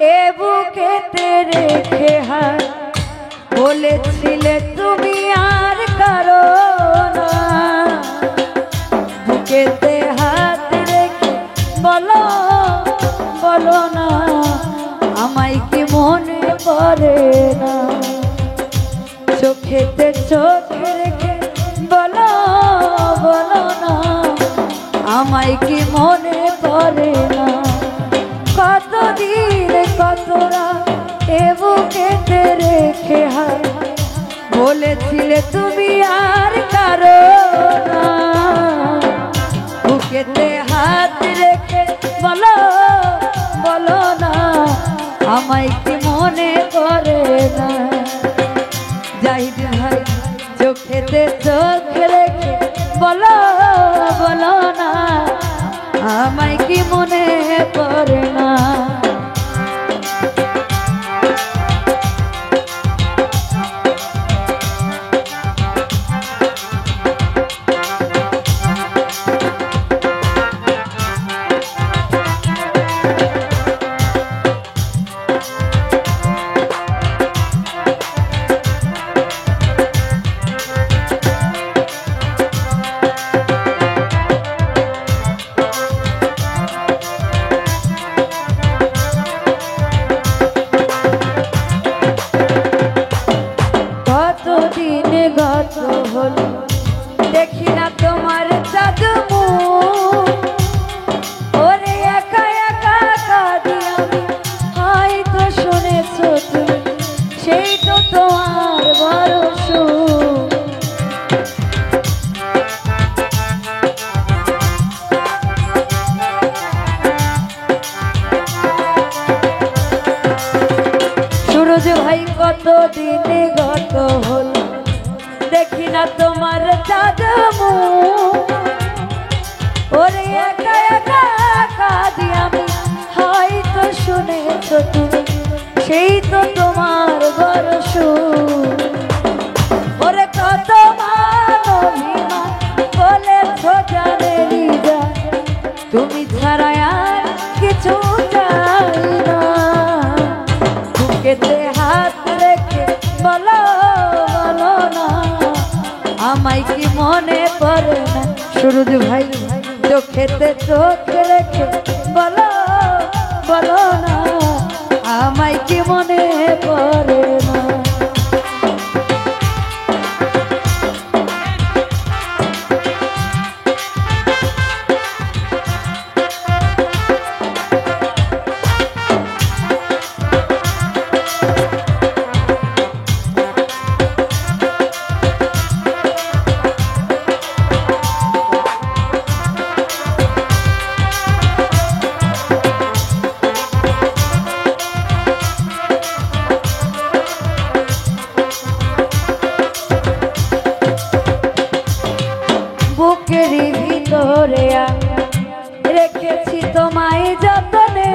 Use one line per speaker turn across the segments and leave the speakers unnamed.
এ বুকেতে রেখে হাত বলেছিলে তুমি আর কারো না। বুকেতে হাত রেখে বলো বলো না আমায় কি মনে পড়ে না। চোখেতে চোখ রেখে বলো বলো না আমায় কি মনে পড়ে না। কতদিন কতরা এ বুকেতে রেখে হাত বলেছিলে তুমি আর কারো না। বুকেতে হাত রেখে বলো বলো না আমায় কি মনে পড়ে না। জাহিদ ভাই চোখেতে চোখ রেখে বলো বলো না আমায় কি মনে পড়ে না। গত হলো দেখি না তোমার চাঁদমু। ওরে একা একা কাঁদি আমি হয়তো শুনেছো তুমি সেই তো তোমার বড় সুখ। সুরজ ভাই কত দিনে গত হলো দেখি না তোমার চাঁদমু। ওরে একা একা কাঁদি আমি হয়তো শুনেছো তুমি সেই তো তোমার বড় সুখ। ওরে কত মান অভিমান বলেছো জানেনি যা তুমি ছাড়া আর কিছু চাই না। বুকেতে হাত রেখে বলো বলো না আমায় কি মনে পড়ে না। সুরজ ভাই চোখেতে চোখ রেখে বলো বলো না আমায় কি মনে পড়ে না। বুকের ভিতরে রেখেছি তোমায় যতনে।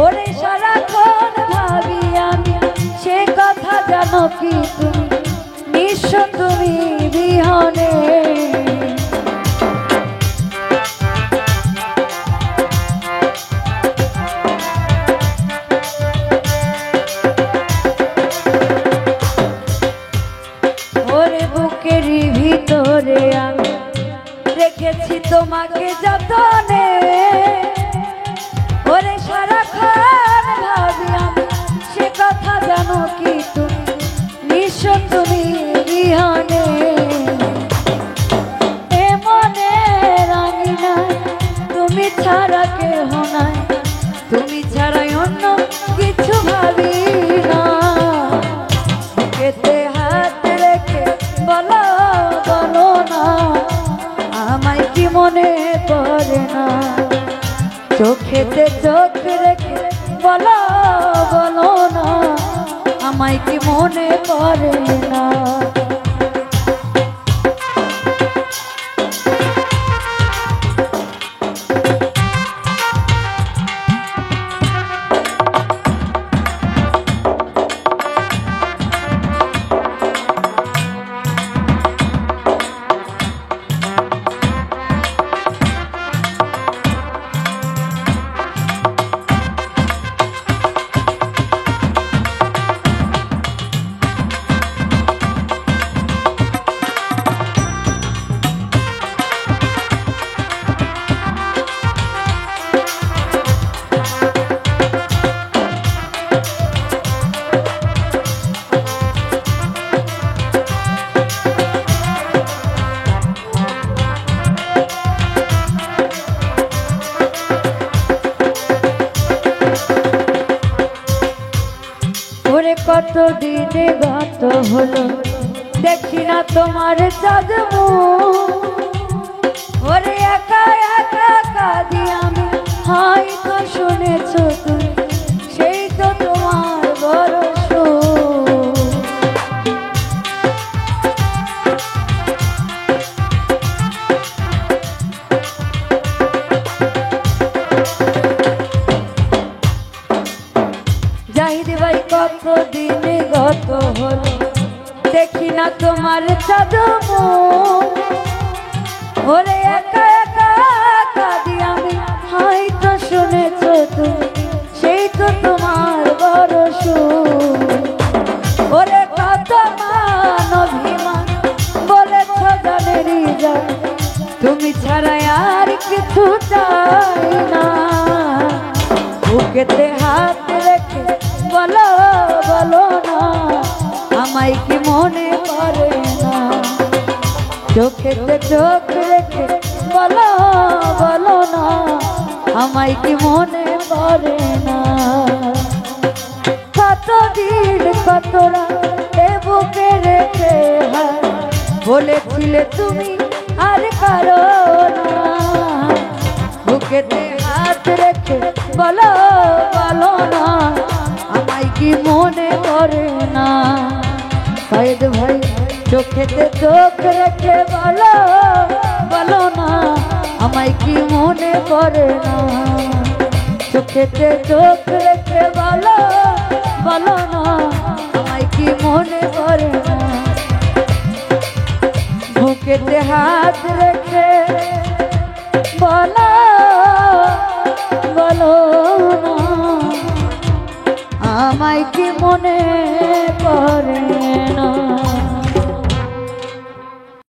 ওরে সারাক্ষণ ভাবি আমি সে কথা জানো কি তুমি নিঃস্ব তুমি বিহনে। ওরে বুকের ভিতরে আমি রেখেছি তোমাকে যতনে। ওরে সারাক্ষণ ভাবি আমি সে কথা জানো কি তুমি নিঃস্ব তুমি বিহনে। এ মনে রাঙি না তুমি ছাড়া কেহ নাই তুমি ছাড়াই অন্য কিছু ভাবি না। বুকেতে হাত রেখে বলো বলো না আমায় কি মনে পড়ে না। চোখেতে চোখ রেখে বলো বলো না আমায় কি মনে পড়ে না। কত দিনে গত হলো দেখি না তোমার চাঁদ মুখ। ওরে একা একা কাঁদি আমি, হয়তো শুনেছো তুমি, সেই তো তোমার বড় সুখ। জাহিদ ভাই কত দিনে গত হলো দেখি না তোমার চাঁদ মুখ। ওরে একা একা কাঁদি আমি, হয়তো শুনেছো তুমি, সেই তো তোমার বড় সুখ। ওরে কত মান অভিমান বলেছ জানেরই যায়, তুমি ছাড়া আর কিছু চাই না। বুকেতে হাত রেখে বলো বলো না, আমায় কি মনে পড়ে না। চোখেতে চোখ রেখে বলো বলো না, আমায় কি মনে পড়ে না। কতদিন কত রাত এ বুকে রেখে বলেছিলে তুমি আর কারো না। বুকেতে হাত রেখে বলো বলো না, আমায় কি মনে পড়ে না। সাইদ ভাই চোখেতে চোখ রেখে বলো বলো না, আমায় কি মনে পড়ে না। চোখেতে চোখ রেখে বলো বলো না, আমায় কি মনে পড়ে না। বুকেতে হাত রেখে বলো বলো না, আমায় কি মনে পড়ে না।